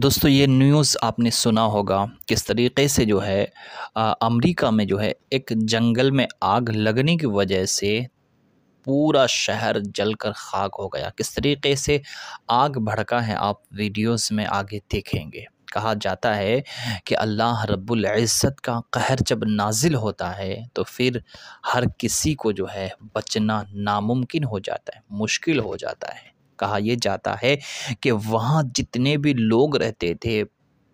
दोस्तों ये न्यूज़ आपने सुना होगा किस तरीके से जो है अमेरिका में जो है एक जंगल में आग लगने की वजह से पूरा शहर जलकर खाक हो गया। किस तरीके से आग भड़का है आप वीडियोस में आगे देखेंगे। कहा जाता है कि अल्लाह रब्बुल इज़्ज़त का कहर जब नाजिल होता है तो फिर हर किसी को जो है बचना नामुमकिन हो जाता है, मुश्किल हो जाता है। कहा यह जाता है कि वहाँ जितने भी लोग रहते थे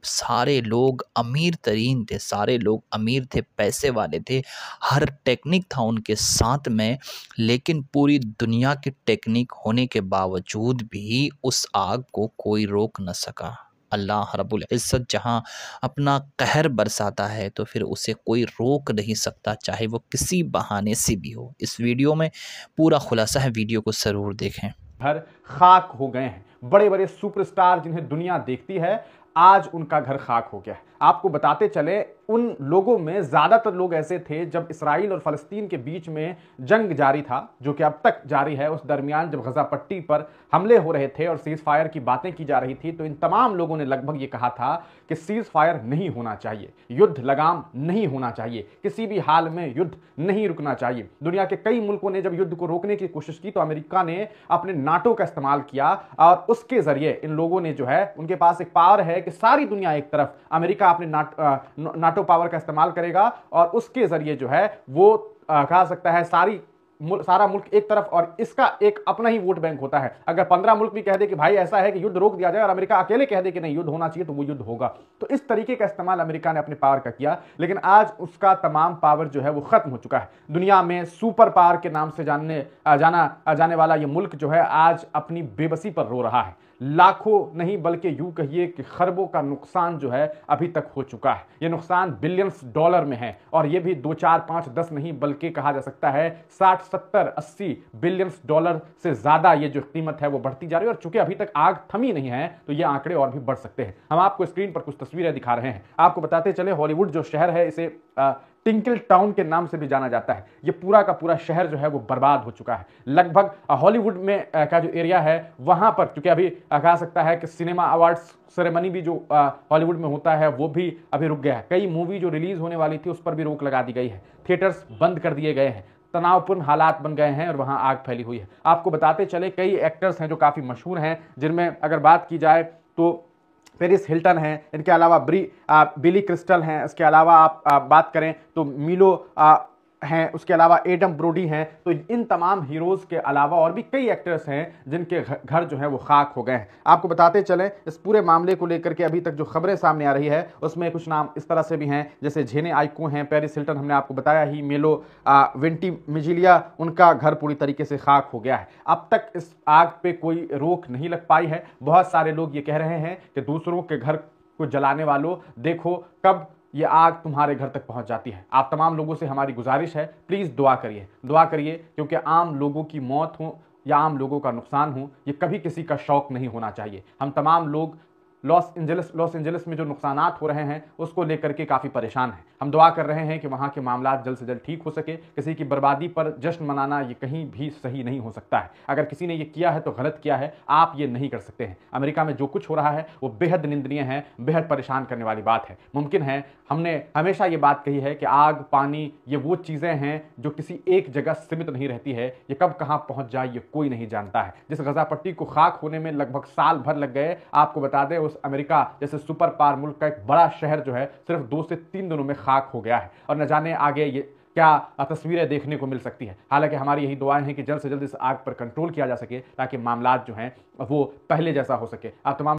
सारे लोग अमीर तरीन थे, सारे लोग अमीर थे, पैसे वाले थे, हर टेक्निक था उनके साथ में, लेकिन पूरी दुनिया की टेक्निक होने के बावजूद भी उस आग को कोई रोक न सका। अल्लाह रब्बुल इज़्ज़त जहाँ अपना कहर बरसाता है तो फिर उसे कोई रोक नहीं सकता, चाहे वो किसी बहाने से भी हो। इस वीडियो में पूरा खुलासा है, वीडियो को ज़रूर देखें। घर खाक हो गए हैं। बड़े बड़े सुपरस्टार जिन्हें दुनिया देखती है, आज उनका घर खाक हो गया है। आपको बताते चले, उन लोगों में ज्यादातर लोग ऐसे थे जब इसराइल और फलस्तीन के बीच में जंग जारी था, जो कि अब तक जारी है। उस दरमियान जब गजा पट्टी पर हमले हो रहे थे और सीज फायर की बातें की जा रही थी, तो इन तमाम लोगों ने लगभग ये कहा था कि सीज फायर नहीं होना चाहिए, युद्ध लगाम नहीं होना चाहिए, किसी भी हाल में युद्ध नहीं रुकना चाहिए। दुनिया के कई मुल्कों ने जब युद्ध को रोकने की कोशिश की तो अमेरिका ने अपने नाटो का इस्तेमाल किया और उसके जरिए इन लोगों ने जो है, उनके पास एक पावर है कि सारी दुनिया एक तरफ, अमेरिका अपने नाटो पावर का इस्तेमाल करेगा और उसके जरिए जो है वो कहा सकता है सारा मुल्क एक तरफ, और इसका एक अपना ही वोट बैंक होता है। अगर 15 मुल्क भी कह दे कि भाई ऐसा है कि युद्ध रोक दिया जाए और अमेरिका अकेले कह दे कि नहीं युद्ध होना चाहिए, तो वो युद्ध होगा। तो इस तरीके का इस्तेमाल अमेरिका ने अपने पावर का किया, लेकिन आज उसका तमाम पावर जो है वो खत्म हो चुका है। दुनिया में सुपर पावर के नाम से जाना जाने वाला ये मुल्क जो है आज अपनी बेबसी पर रो रहा है। लाखों नहीं बल्कि यूं कहिए कि खरबों का नुकसान जो है अभी तक हो चुका है। यह नुकसान बिलियंस डॉलर में है, और यह भी 2 4 5 10 नहीं बल्कि कहा जा सकता है 60 70 80 बिलियंस डॉलर से ज्यादा ये जो कीमत है वो बढ़ती जा रही है। और चूंकि अभी तक आग थमी नहीं है तो ये आंकड़े और भी बढ़ सकते हैं। हम आपको स्क्रीन पर कुछ तस्वीरें दिखा रहे हैं। आपको बताते चले, हॉलीवुड जो शहर है इसे टिंकल टाउन के नाम से भी जाना जाता है। ये पूरा का पूरा शहर जो है वो बर्बाद हो चुका है। लगभग हॉलीवुड में का जो एरिया है वहां पर, क्योंकि अभी कहा सकता है कि सिनेमा अवार्ड्स सेरेमनी भी जो हॉलीवुड में होता है वो भी अभी रुक गया है। कई मूवी जो रिलीज होने वाली थी उस पर भी रोक लगा दी गई है। थिएटर्स बंद कर दिए गए हैं, तनावपूर्ण हालात बन गए हैं और वहां आग फैली हुई है। आपको बताते चले, कई एक्टर्स हैं जो काफी मशहूर हैं, जिनमें अगर बात की जाए तो पेरिस हिल्टन हैं, इनके अलावा बिली क्रिस्टल हैं, इसके अलावा आप बात करें तो मिलो हैं, उसके अलावा एडम ब्रोडी हैं। तो इन तमाम हीरोज के अलावा और भी कई एक्टर्स हैं जिनके घर जो है वो खाक हो गए हैं। आपको बताते चलें, इस पूरे मामले को लेकर के अभी तक जो खबरें सामने आ रही है उसमें कुछ नाम इस तरह से भी हैं, जैसे जेने आइको हैं, पेरिस हिल्टन हमने आपको बताया ही, मेलो वेंटी मिजिलिया, उनका घर पूरी तरीके से खाक हो गया है। अब तक इस आग पे कोई रोक नहीं लग पाई है। बहुत सारे लोग ये कह रहे हैं कि दूसरों के घर को जलाने वालों, देखो कब ये आग तुम्हारे घर तक पहुंच जाती है। आप तमाम लोगों से हमारी गुजारिश है, प्लीज दुआ करिए, क्योंकि आम लोगों की मौत हो या आम लोगों का नुकसान हो, ये कभी किसी का शौक नहीं होना चाहिए। हम तमाम लोग लॉस एंजलिस में जो नुकसानात हो रहे हैं उसको लेकर के काफ़ी परेशान हैं। हम दुआ कर रहे हैं कि वहाँ के मामला जल्द से जल्द ठीक हो सके। किसी की बर्बादी पर जश्न मनाना ये कहीं भी सही नहीं हो सकता है। अगर किसी ने ये किया है तो गलत किया है, आप ये नहीं कर सकते हैं। अमेरिका में जो कुछ हो रहा है वो बेहद निंदनीय है, बेहद परेशान करने वाली बात है। मुमकिन है, हमने हमेशा ये बात कही है कि आग, पानी, ये वो चीज़ें हैं जो किसी एक जगह सीमित नहीं रहती है। ये कब कहाँ पहुँच जाए ये कोई नहीं जानता है। जिस गजा पट्टी को खाक होने में लगभग साल भर लग गए, आपको बता दें उस अमेरिका जैसे सुपर पावर मुल्क का एक बड़ा शहर जो है सिर्फ 2 से 3 दिनों में खाक हो गया है। और न जाने आगे ये क्या तस्वीरें देखने को मिल सकती है। हालांकि हमारी यही दुआएं हैं कि जल्द से जल्द इस आग पर कंट्रोल किया जा सके ताकि मामलात जो हैं वो पहले जैसा हो सके। आप तमाम